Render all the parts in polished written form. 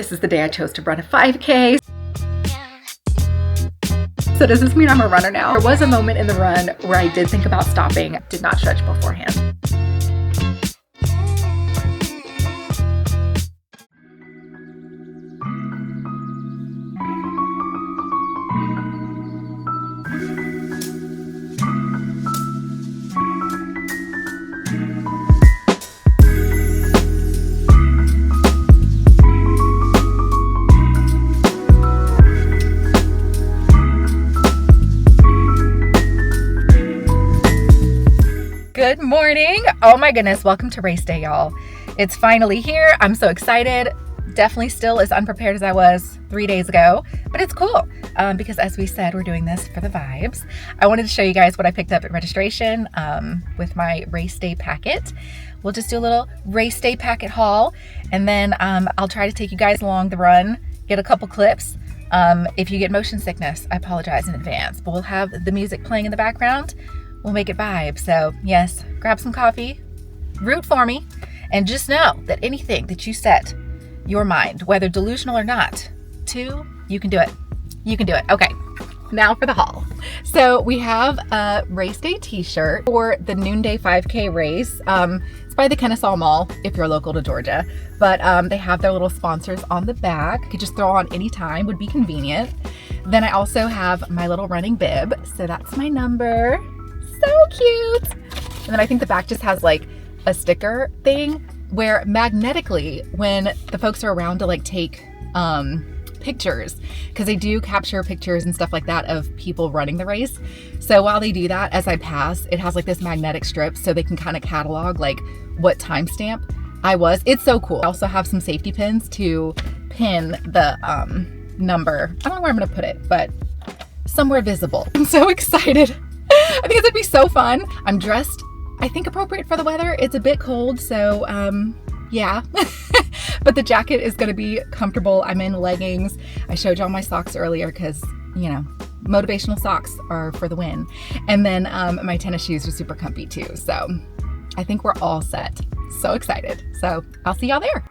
This is the day I chose to run a 5K. So does this mean I'm a runner now? There was a moment in the run where I did think about stopping, did not stretch beforehand. Good morning. Oh my goodness. Welcome to race day, y'all. It's finally here. I'm so excited. Definitely still as unprepared as I was 3 days ago, but it's cool because as we said, we're doing this for the vibes. I wanted to show you guys what I picked up at registration with my race day packet. We'll just do a little race day packet haul, and then I'll try to take you guys along the run, get a couple clips. If you get motion sickness, I apologize in advance, but we'll have the music playing in the background. We'll make it vibe. So yes, grab some coffee, root for me, and just know that anything that you set your mind, whether delusional or not, to, you can do it. You can do it. Okay, now for the haul. So we have a race day t-shirt for the noonday 5K race. It's by the Kennesaw Mall if you're local to Georgia, but they have their little sponsors on the back. You could just throw on anytime, would be convenient. Then I also have my little running bib. So that's my number. So cute. And then I think the back just has like a sticker thing where magnetically when the folks are around to like take pictures, because they do capture pictures and stuff like that of people running the race. So while they do that, as I pass, it has like this magnetic strip so they can kind of catalog like what timestamp I was. It's so cool. I also have some safety pins to pin the number. I don't know where I'm gonna put it, but somewhere visible. I'm so excited. I think it's gonna be so fun. I'm dressed, I think, appropriate for the weather. It's a bit cold, so yeah. But the jacket is gonna be comfortable. I'm in leggings. I showed y'all my socks earlier because, you know, motivational socks are for the win. And then my tennis shoes are super comfy too. So I think we're all set. So excited. So I'll see y'all there.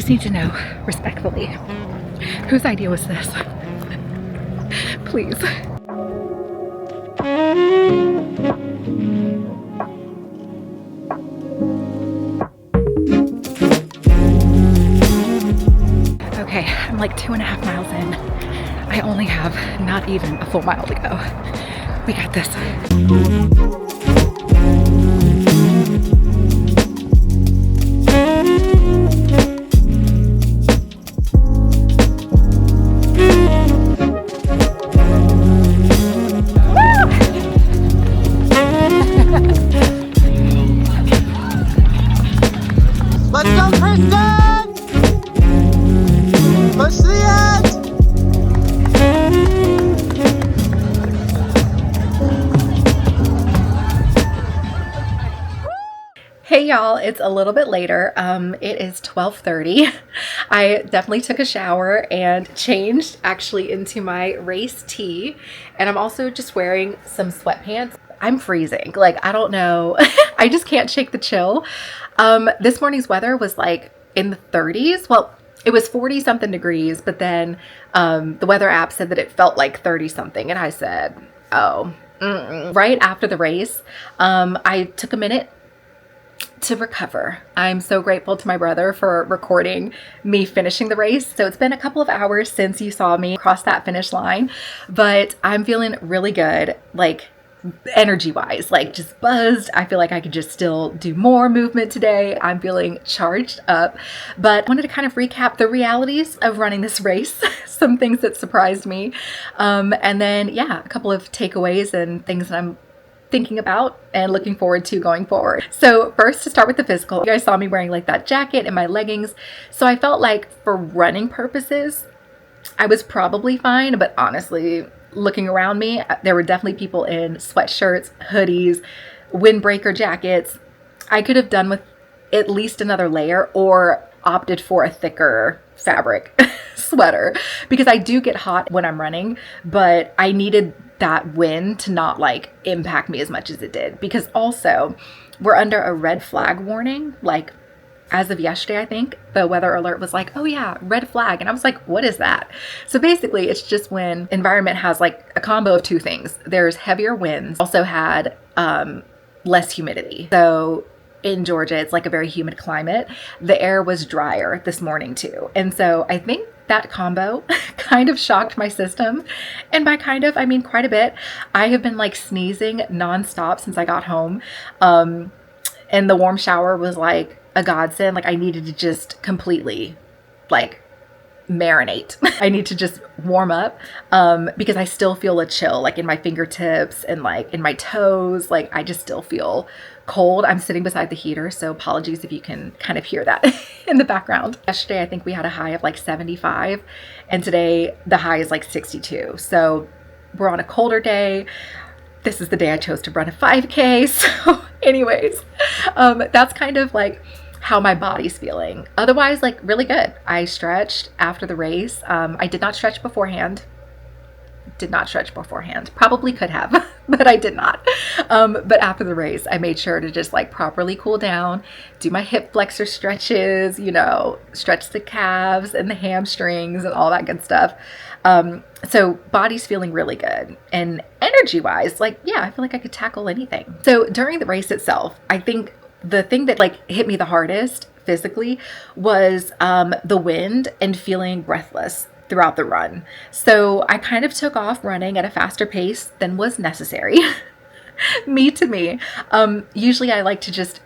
Need to know respectfully, whose idea was this? Please. Okay, I'm like 2.5 miles in. I only have not even a full mile to go. We got this. Hey y'all, it's a little bit later. It is 12:30. I definitely took a shower and changed actually into my race tee, and I'm also just wearing some sweatpants. I'm freezing. Like, I don't know. I just can't shake the chill. This morning's weather was like in the 30s. Well, it was 40 something degrees, but then the weather app said that it felt like 30 something, and I said, oh, right after the race, I took a minute, to recover. I'm so grateful to my brother for recording me finishing the race. So it's been a couple of hours since you saw me cross that finish line, but I'm feeling really good, like energy wise, like just buzzed. I feel like I could just still do more movement today. I'm feeling charged up, but I wanted to kind of recap the realities of running this race, some things that surprised me. And then, yeah, a couple of takeaways and things that I'm thinking about and looking forward to going forward. So first, to start with the physical, you guys saw me wearing like that jacket and my leggings. So I felt like for running purposes, I was probably fine, but honestly, looking around me, there were definitely people in sweatshirts, hoodies, windbreaker jackets. I could have done with at least another layer or opted for a thicker fabric sweater, because I do get hot when I'm running, but I needed that wind to not like impact me as much as it did, because also we're under a red flag warning. Like as of yesterday, I think the weather alert was like, oh yeah, red flag. And I was like, what is that? So basically it's just when environment has like a combo of two things. There's heavier winds, also had less humidity. So in Georgia, it's like a very humid climate. The air was drier this morning too. And so I think that combo kind of shocked my system. And by kind of, I mean quite a bit. I have been like sneezing nonstop since I got home. And the warm shower was like a godsend. Like I needed to just completely like marinate. I need to just warm up because I still feel a chill like in my fingertips and like in my toes. Like I just still feel cold. I'm sitting beside the heater, so apologies if you can kind of hear that in the background. Yesterday, I think we had a high of like 75, and today the high is like 62. So we're on a colder day. This is the day I chose to run a 5K. So anyways, that's kind of like how my body's feeling. Otherwise, like really good. I stretched after the race. I did not stretch beforehand. Probably could have, but I did not. But after the race, I made sure to just like properly cool down, do my hip flexor stretches, you know, stretch the calves and the hamstrings and all that good stuff. So body's feeling really good. And energy wise, like, yeah, I feel like I could tackle anything. So during the race itself, I think the thing that like hit me the hardest physically was the wind and feeling breathless throughout the run. So I kind of took off running at a faster pace than was necessary. Me. Usually I like to just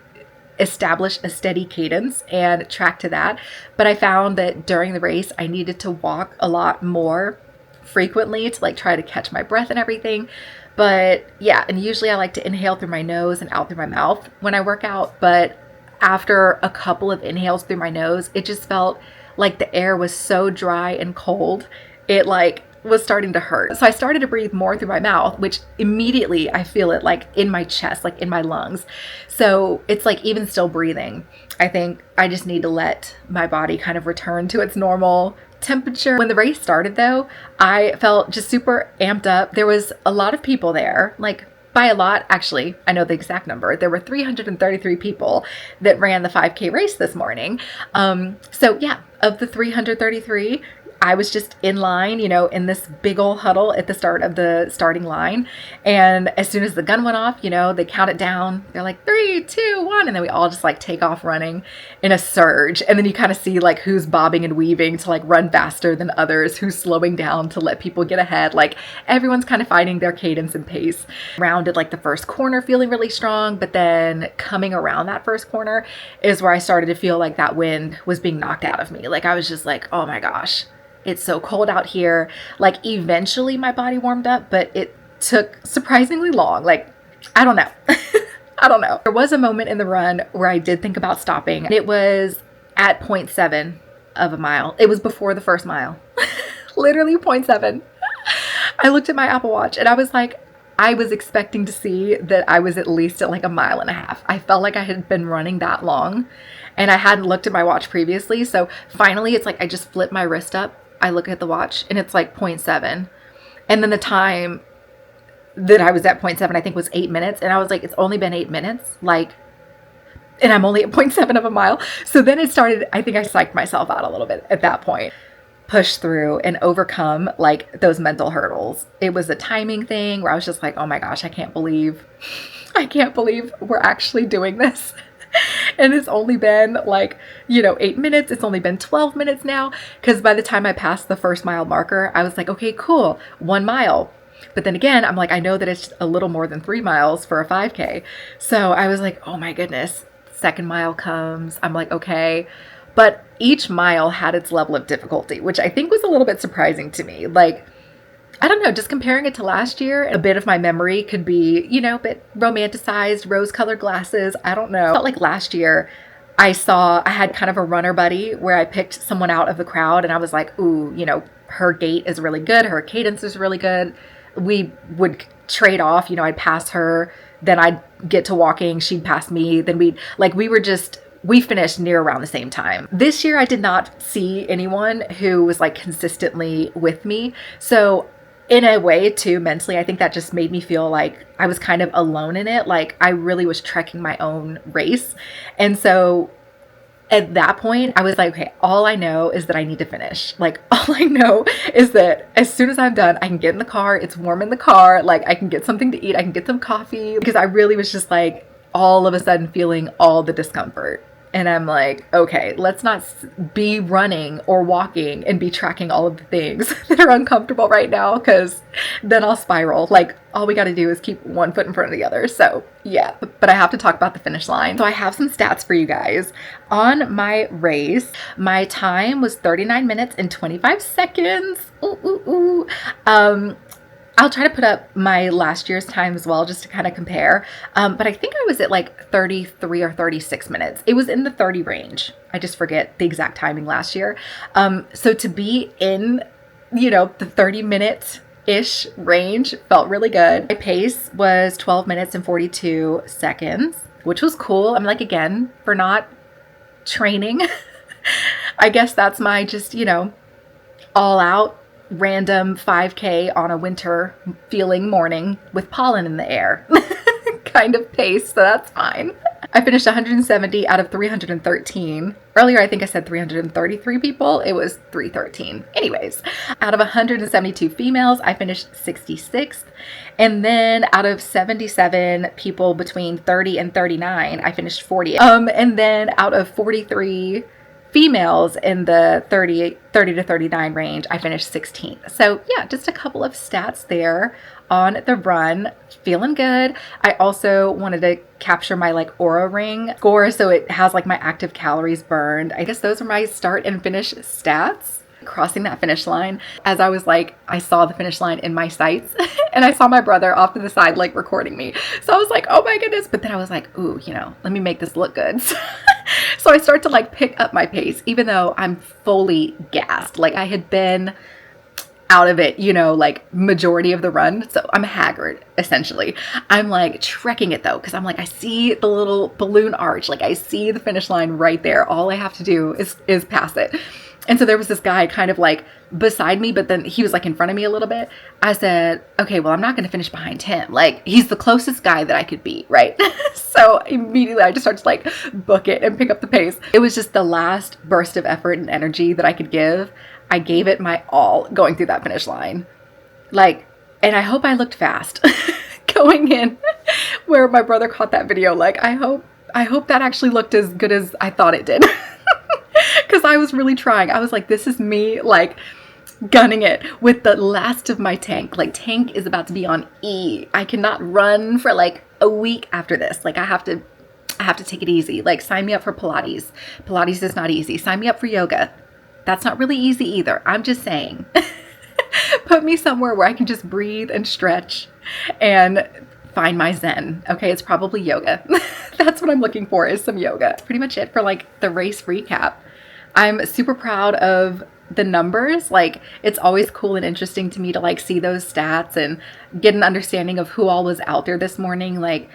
establish a steady cadence and track to that. But I found that during the race, I needed to walk a lot more frequently to like try to catch my breath and everything. But yeah, and usually I like to inhale through my nose and out through my mouth when I work out. But after a couple of inhales through my nose, it just felt like the air was so dry and cold. It like was starting to hurt. So I started to breathe more through my mouth, which immediately I feel it like in my chest, like in my lungs. So it's like even still breathing, I think I just need to let my body kind of return to its normal temperature. When the race started though, I felt just super amped up. There was a lot of people there, like by a lot, actually, I know the exact number. There were 333 people that ran the 5K race this morning. So yeah, of the 333, I was just in line, you know, in this big old huddle at the start of the starting line. And as soon as the gun went off, you know, they count it down. They're like 3, 2, 1. And then we all just like take off running in a surge. And then you kind of see like who's bobbing and weaving to like run faster than others, who's slowing down to let people get ahead. Like everyone's kind of finding their cadence and pace. Rounded like the first corner feeling really strong. But then coming around that first corner is where I started to feel like that wind was being knocked out of me. Like I was just like, oh my gosh. It's so cold out here. Like eventually my body warmed up, but it took surprisingly long. Like, I don't know. I don't know. There was a moment in the run where I did think about stopping. It was at 0.7 of a mile. It was before the first mile. Literally 0.7. I looked at my Apple Watch and I was like, I was expecting to see that I was at least at like a mile and a half. I felt like I had been running that long and I hadn't looked at my watch previously. So finally it's like I just flipped my wrist up. I look at the watch and it's like 0.7. And then the time that I was at 0.7, I think was 8 minutes. And I was like, it's only been 8 minutes. Like, and I'm only at 0.7 of a mile. So then it started, I think I psyched myself out a little bit at that point. Push through and overcome like those mental hurdles. It was a timing thing where I was just like, oh my gosh, I can't believe we're actually doing this. And it's only been like, 8 minutes. It's only been 12 minutes now. Because by the time I passed the first mile marker, I was like, okay, cool, 1 mile. But then again, I'm like, I know that it's a little more than 3 miles for a 5K. So I was like, oh my goodness, second mile comes. I'm like, okay. But each mile had its level of difficulty, which I think was a little bit surprising to me. Like, I don't know, just comparing it to last year, a bit of my memory could be, a bit romanticized, rose-colored glasses. I don't know. I felt like last year I had kind of a runner buddy where I picked someone out of the crowd and I was like, ooh, her gait is really good. Her cadence is really good. We would trade off, I'd pass her, then I'd get to walking, she'd pass me, then we finished near around the same time. This year, I did not see anyone who was like consistently with me. So in a way too, mentally, I think that just made me feel like I was kind of alone in it. Like I really was trekking my own race. And so at that point, I was like, okay, all I know is that I need to finish. Like, all I know is that as soon as I'm done, I can get in the car. It's warm in the car. Like, I can get something to eat. I can get some coffee. Because I really was just like, all of a sudden feeling all the discomfort. And I'm like, okay, let's not be running or walking and be tracking all of the things that are uncomfortable right now, because then I'll spiral. Like, all we got to do is keep one foot in front of the other. So yeah, but I have to talk about the finish line. So I have some stats for you guys. On my race, my time was 39 minutes and 25 seconds. I'll try to put up my last year's time as well, just to kind of compare. But I think I was at like 33 or 36 minutes. It was in the 30 range. I just forget the exact timing last year. So to be in, the 30-minute-ish range felt really good. My pace was 12 minutes and 42 seconds, which was cool. I'm like, again, for not training, I guess that's my just, all out random 5K on a winter feeling morning with pollen in the air kind of pace, so that's fine. I finished 170 out of 313. Earlier, I think I said 333 people. It was 313. Anyways, out of 172 females, I finished 66th. And then out of 77 people between 30 and 39, I finished 40th. And then out of 43 females in the 30 to 39 range, I finished 16th. So yeah, just a couple of stats there on the run. Feeling good. I also wanted to capture my like Aura Ring score, so it has like my active calories burned. I guess those are my start and finish stats. Crossing that finish line, as I was like, I saw the finish line in my sights and I saw my brother off to the side like recording me. So I was like, oh my goodness. But then I was like, ooh, let me make this look good. So I start to like pick up my pace, even though I'm fully gassed. Like I had been out of it, like majority of the run. So I'm haggard, essentially. I'm like trekking it though, because I'm like, I see the little balloon arch. Like I see the finish line right there. All I have to do is pass it. And so there was this guy kind of like beside me, but then he was like in front of me a little bit. I said, okay, well, I'm not going to finish behind him. Like he's the closest guy that I could beat, right? So immediately I just started to like book it and pick up the pace. It was just the last burst of effort and energy that I could give. I gave it my all going through that finish line. Like, and I hope I looked fast going in where my brother caught that video. Like, I hope that actually looked as good as I thought it did. Because I was really trying. I was like, this is me like gunning it with the last of my tank. Like tank is about to be on E. I cannot run for like a week after this. Like I have to take it easy. Like sign me up for Pilates. Pilates is not easy. Sign me up for yoga. That's not really easy either. I'm just saying. Put me somewhere where I can just breathe and stretch and find my zen. Okay, it's probably yoga. That's what I'm looking for, is some yoga. That's pretty much it for like the race recap. I'm super proud of the numbers. Like it's always cool and interesting to me to like see those stats and get an understanding of who all was out there this morning. Like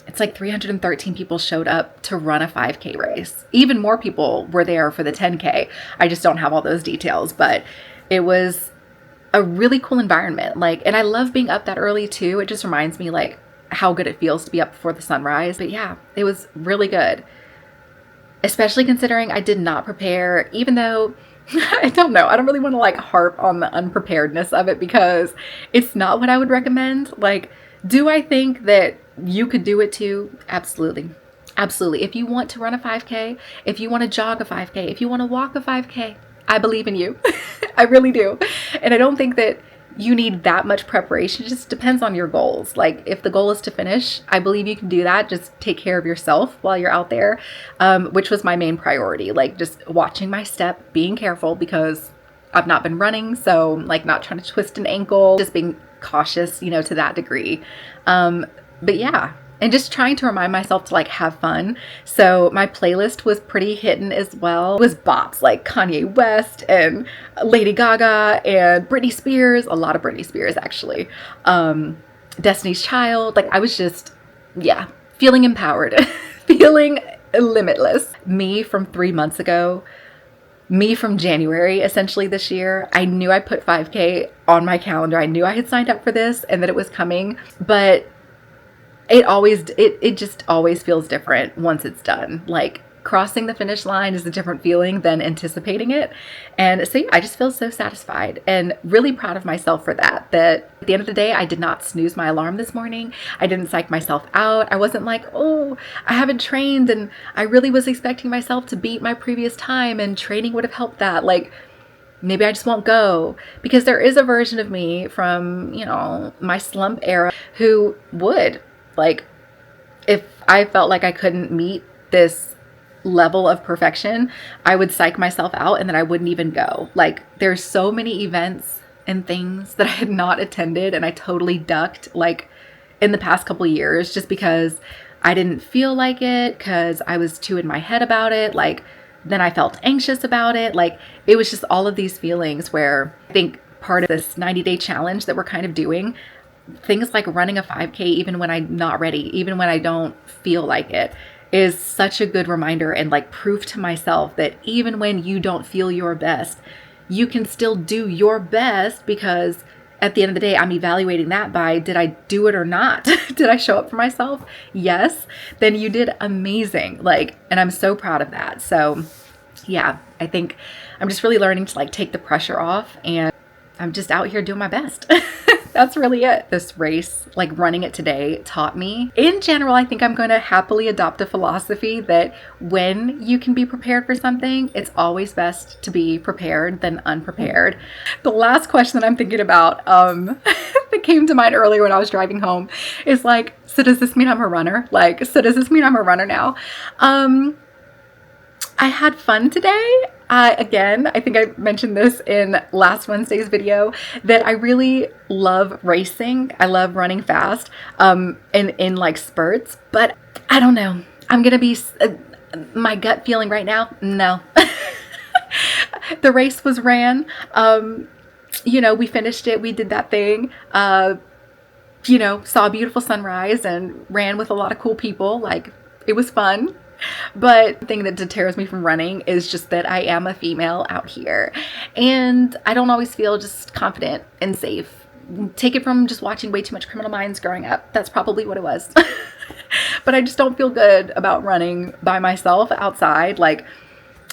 it's like 313 people showed up to run a 5K race. Even more people were there for the 10K. I just don't have all those details, but it was a really cool environment. Like, and I love being up that early too. It just reminds me like how good it feels to be up before the sunrise. But yeah, it was really good. Especially considering I did not prepare, even though I don't know. I don't really want to like harp on the unpreparedness of it because it's not what I would recommend. Like, do I think that you could do it too? Absolutely. Absolutely. If you want to run a 5K, if you want to jog a 5K, if you want to walk a 5K, I believe in you. I really do. And I don't think that you need that much preparation. It just depends on your goals. Like if the goal is to finish, I believe you can do that. Just take care of yourself while you're out there, which was my main priority. Like just watching my step, being careful because I've not been running. So like not trying to twist an ankle, just being cautious, you know, to that degree. But yeah. And just trying to remind myself to like have fun. So my playlist was pretty hidden as well. It was bops like Kanye West and Lady Gaga and Britney Spears. A lot of Britney Spears actually. Destiny's Child. Like I was just, yeah, feeling empowered, feeling limitless. Me from 3 months ago, me from January, essentially this year, I knew I put 5K on my calendar. I knew I had signed up for this and that it was coming, but it just always feels different once it's done. Like crossing the finish line is a different feeling than anticipating it. And so yeah, I just feel so satisfied and really proud of myself for that. That at the end of the day, I did not snooze my alarm this morning. I didn't psych myself out. I wasn't like, oh, I haven't trained and I really was expecting myself to beat my previous time and training would have helped that. Like maybe I just won't go, because there is a version of me from, you know, my slump era who would. Like, if I felt like I couldn't meet this level of perfection, I would psych myself out and then I wouldn't even go. Like, there's so many events and things that I had not attended and I totally ducked, like, in the past couple of years just because I didn't feel like it, because I was too in my head about it. Like, then I felt anxious about it. Like, it was just all of these feelings where I think part of this 90-day challenge that we're kind of doing, things like running a 5K, even when I'm not ready, even when I don't feel like it, is such a good reminder and like proof to myself that even when you don't feel your best, you can still do your best, because at the end of the day, I'm evaluating that by, did I do it or not? Did I show up for myself? Yes. Then you did amazing. Like, and I'm so proud of that. So yeah, I think I'm just really learning to like take the pressure off, and I'm just out here doing my best. That's really it. This race, like running it today, taught me. In general, I think I'm going to happily adopt a philosophy that when you can be prepared for something, it's always best to be prepared than unprepared. The last question that I'm thinking about that came to mind earlier when I was driving home is like, so does this mean I'm a runner? Like, so does this mean I'm a runner now? I had fun today. Again, I think I mentioned this in last Wednesday's video, that I really love racing. I love running fast, in like spurts, but I don't know. I'm going to be, my gut feeling right now, no. The race was ran, you know, we finished it. We did that thing, you know, saw a beautiful sunrise and ran with a lot of cool people. Like, it was fun. But the thing that deters me from running is just that I am a female out here and I don't always feel just confident and safe. Take it from just watching way too much Criminal Minds growing up. That's probably what it was. But I just don't feel good about running by myself outside. Like,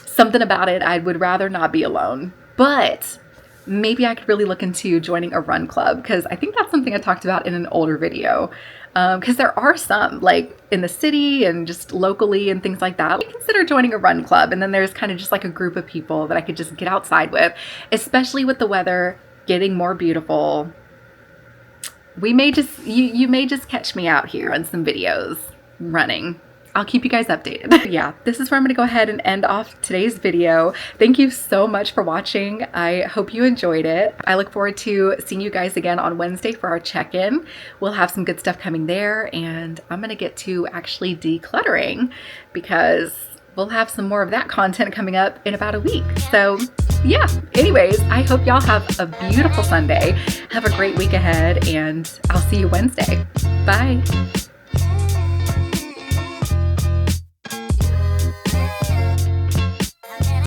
something about it, I would rather not be alone. But maybe I could really look into joining a run club, because I think that's something I talked about in an older video. Because there are some like in the city and just locally and things like that. I consider joining a run club, and then there's kind of just like a group of people that I could just get outside with, especially with the weather getting more beautiful. We may just, you may just catch me out here on some videos running. I'll keep you guys updated. Yeah, this is where I'm gonna go ahead and end off today's video. Thank you so much for watching. I hope you enjoyed it. I look forward to seeing you guys again on Wednesday for our check-in. We'll have some good stuff coming there, and I'm gonna get to actually decluttering, because we'll have some more of that content coming up in about a week. So yeah, anyways, I hope y'all have a beautiful Sunday. Have a great week ahead, and I'll see you Wednesday. Bye.